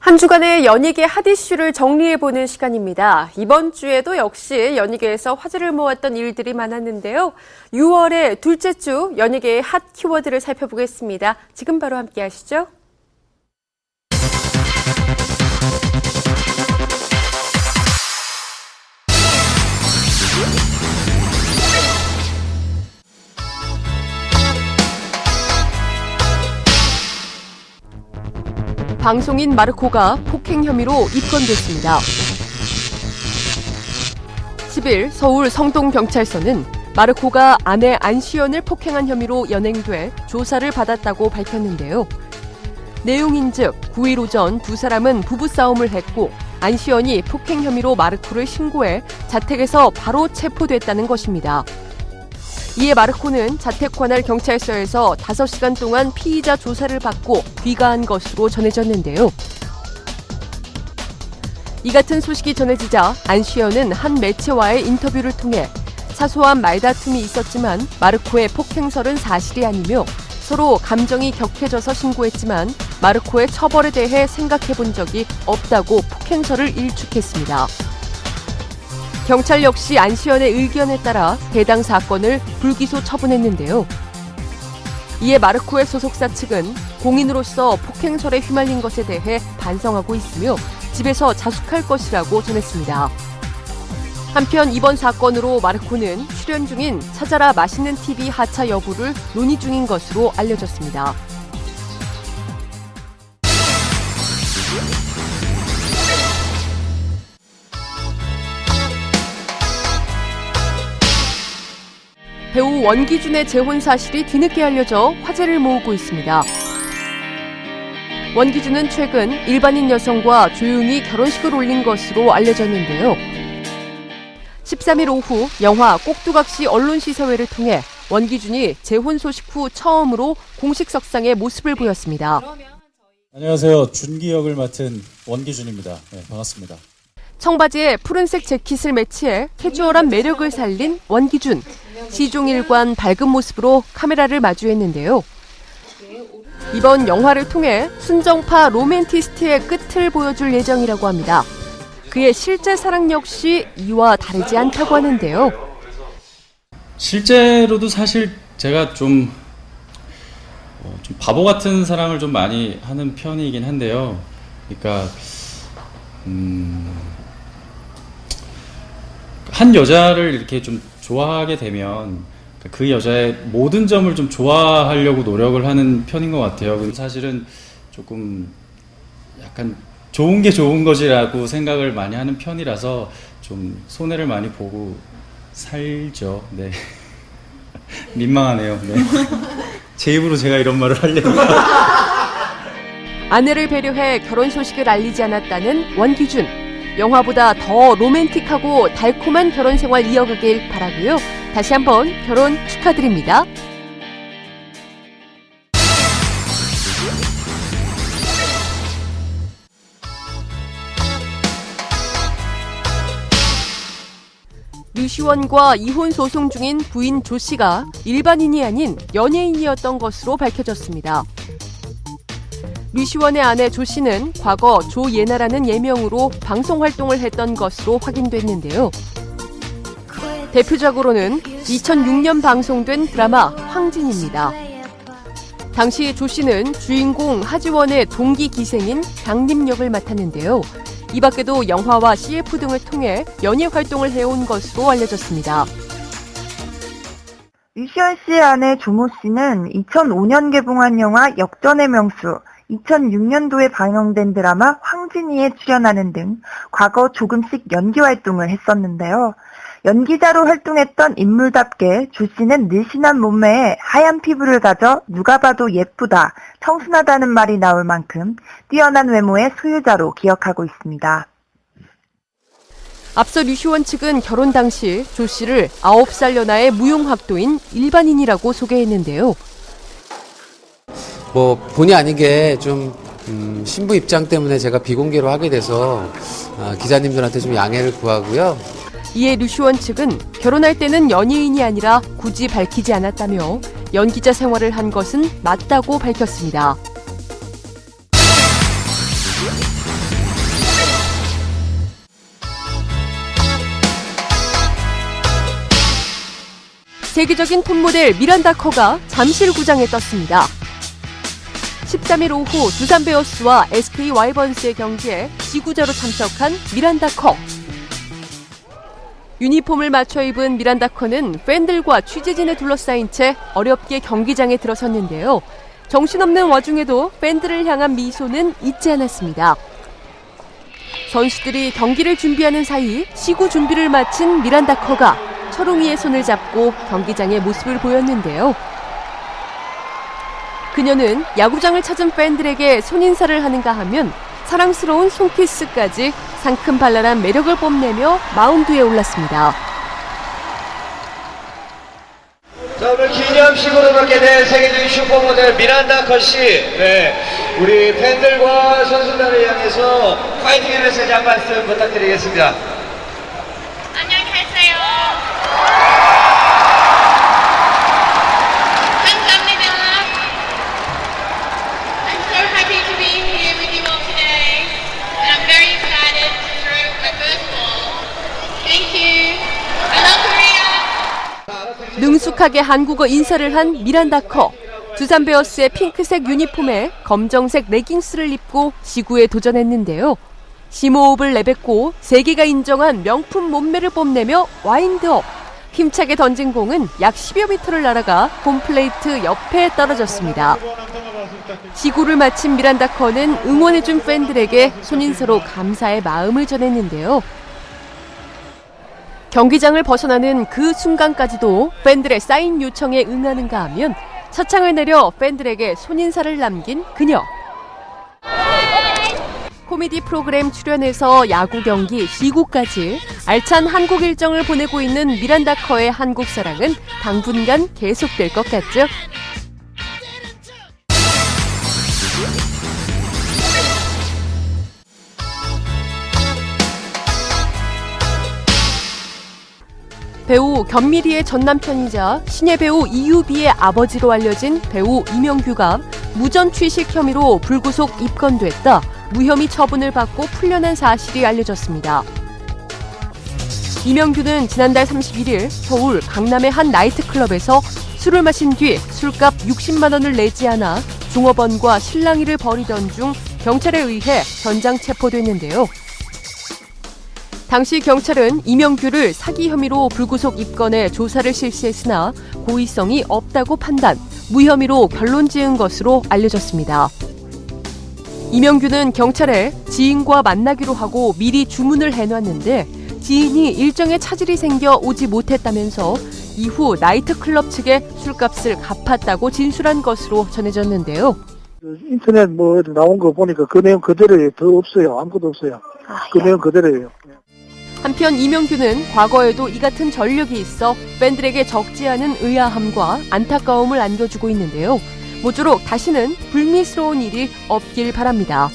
한 주간의 연예계 핫 이슈를 정리해보는 시간입니다. 이번 주에도 역시 연예계에서 화제를 모았던 일들이 많았는데요. 6월의 둘째 주 연예계의 핫 키워드를 살펴보겠습니다. 지금 바로 함께 하시죠. 방송인 마르코가 폭행 혐의로 입건됐습니다. 10일 서울 성동경찰서는 마르코가 아내 안시연을 폭행한 혐의로 연행돼 조사를 받았다고 밝혔는데요. 내용인즉 9일 오전 두 사람은 부부싸움을 했고 안시연이 폭행 혐의로 마르코를 신고해 자택에서 바로 체포됐다는 것입니다. 이에 마르코는 자택 관할 경찰서에서 5시간 동안 피의자 조사를 받고 귀가한 것으로 전해졌는데요. 이 같은 소식이 전해지자 안시연은 한 매체와의 인터뷰를 통해 사소한 말다툼이 있었지만 마르코의 폭행설은 사실이 아니며 서로 감정이 격해져서 신고했지만 마르코의 처벌에 대해 생각해본 적이 없다고 폭행설을 일축했습니다. 경찰 역시 안시연의 의견에 따라 해당 사건을 불기소 처분했는데요. 이에 마르코의 소속사 측은 공인으로서 폭행설에 휘말린 것에 대해 반성하고 있으며 집에서 자숙할 것이라고 전했습니다. 한편 이번 사건으로 마르코는 출연 중인 찾아라 맛있는 TV 하차 여부를 논의 중인 것으로 알려졌습니다. 배우 원기준의 재혼 사실이 뒤늦게 알려져 화제를 모으고 있습니다. 원기준은 최근 일반인 여성과 조용히 결혼식을 올린 것으로 알려졌는데요. 13일 오후 영화 꼭두각시 언론시사회를 통해 원기준이 재혼 소식 후 처음으로 공식 석상에 모습을 보였습니다. 안녕하세요. 준기 역을 맡은 원기준입니다. 네, 반갑습니다. 청바지에 푸른색 재킷을 매치해 캐주얼한 매력을 살린 원기준. 시종일관 밝은 모습으로 카메라를 마주했는데요. 이번 영화를 통해 순정파 로맨티스트의 끝을 보여줄 예정이라고 합니다. 그의 실제 사랑 역시 이와 다르지 않다고 하는데요. 실제로도 사실 제가 좀 바보 같은 사랑을 좀 많이 하는 편이긴 한데요. 그러니까 한 여자를 이렇게 좀 좋아하게 되면 그 여자의 모든 점을 좀 좋아하려고 노력을 하는 편인 것 같아요. 사실은 조금 약간 좋은 게 좋은 거지라고 생각을 많이 하는 편이라서 좀 손해를 많이 보고 살죠. 네. 민망하네요. 네. 제 입으로 제가 이런 말을 하려니까. 아내를 배려해 결혼 소식을 알리지 않았다는 원기준. 영화보다 더 로맨틱하고 달콤한 결혼 생활 이어가길 바라고요. 다시 한번 결혼 축하드립니다. 류시원과 이혼 소송 중인 부인 조 씨가 일반인이 아닌 연예인이었던 것으로 밝혀졌습니다. 류시원의 아내 조 씨는 과거 조예나라는 예명으로 방송 활동을 했던 것으로 확인됐는데요. 대표적으로는 2006년 방송된 드라마 황진입니다. 당시 조 씨는 주인공 하지원의 동기 기생인 장림 역을 맡았는데요. 이 밖에도 영화와 CF 등을 통해 연예 활동을 해온 것으로 알려졌습니다. 류시원 씨의 아내 조모 씨는 2005년 개봉한 영화 역전의 명수, 2006년도에 방영된 드라마 황진이에 출연하는 등 과거 조금씩 연기 활동을 했었는데요. 연기자로 활동했던 인물답게 조 씨는 늘씬한 몸매에 하얀 피부를 가져 누가 봐도 예쁘다, 청순하다는 말이 나올 만큼 뛰어난 외모의 소유자로 기억하고 있습니다. 앞서 류시원 측은 결혼 당시 조 씨를 9살 연하의 무용학도인 일반인이라고 소개했는데요. 본의 아니게 좀 신부 입장 때문에 제가 비공개로 하게 돼서 기자님들한테 좀 양해를 구하고요. 이에 류시원 측은 결혼할 때는 연예인이 아니라 굳이 밝히지 않았다며 연기자 생활을 한 것은 맞다고 밝혔습니다. 세계적인 톱모델 미란다 커가 잠실구장에 떴습니다. 13일 오후 두산 베어스와 SK 와이번스의 경기에 지구자로 참석한 미란다 커. 유니폼을 맞춰 입은 미란다 커는 팬들과 취재진에 둘러싸인 채 어렵게 경기장에 들어섰는데요. 정신없는 와중에도 팬들을 향한 미소는 잊지 않았습니다. 선수들이 경기를 준비하는 사이 시구 준비를 마친 미란다 커가 철웅이의 손을 잡고 경기장의 모습을 보였는데요. 그녀는 야구장을 찾은 팬들에게 손인사를 하는가 하면 사랑스러운 손키스까지 상큼발랄한 매력을 뽐내며 마운드에 올랐습니다. 자, 오늘 기념식으로 받게 된 세계적인 슈퍼모델 미란다 컷씨, 우리 팬들과 선수단을 향해서 파이팅의 메시지 한 말씀 부탁드리겠습니다. 안녕하세요. 감사합니다. I'm so happy to be here with you all today, and I'm very excited to throw my first ball. Thank you. I love Korea. 능숙하게 한국어 인사를 한 미란다 커. 두산 베어스의 핑크색 유니폼에 검정색 레깅스를 입고 지구에 도전했는데요. 심호흡을 내뱉고 세계가 인정한 명품 몸매를 뽐내며 와인드업. 힘차게 던진 공은 약 10여 미터를 날아가 홈플레이트 옆에 떨어졌습니다. 지구를 마친 미란다 커는 응원해준 팬들에게 손인사로 감사의 마음을 전했는데요. 경기장을 벗어나는 그 순간까지도 팬들의 사인 요청에 응하는가 하면 차창을 내려 팬들에게 손인사를 남긴 그녀. 코미디 프로그램 출연에서 야구 경기 시구까지 알찬 한국 일정을 보내고 있는 미란다 커의 한국 사랑은 당분간 계속될 것 같죠? 배우 견미리의 전남편이자 신예 배우 이유비의 아버지로 알려진 배우 이명규가 무전 취식 혐의로 불구속 입건됐다. 무혐의 처분을 받고 풀려난 사실이 알려졌습니다. 이명규는 지난달 31일 서울 강남의 한 나이트클럽에서 술을 마신 뒤 술값 60만 원을 내지 않아 종업원과 실랑이를 벌이던 중 경찰에 의해 현장 체포됐는데요. 당시 경찰은 이명규를 사기 혐의로 불구속 입건해 조사를 실시했으나 고의성이 없다고 판단, 무혐의로 결론 지은 것으로 알려졌습니다. 이명규는 경찰에 지인과 만나기로 하고 미리 주문을 해놨는데 지인이 일정에 차질이 생겨 오지 못했다면서 이후 나이트클럽 측에 술값을 갚았다고 진술한 것으로 전해졌는데요. 인터넷 나온 거 보니까 그 내용 그대로예요. 더 없어요. 아무것도 없어요. 그 내용 그대로예요. 한편 이명규는 과거에도 이 같은 전력이 있어 팬들에게 적지 않은 의아함과 안타까움을 안겨주고 있는데요. 모쪼록 다시는 불미스러운 일이 없길 바랍니다.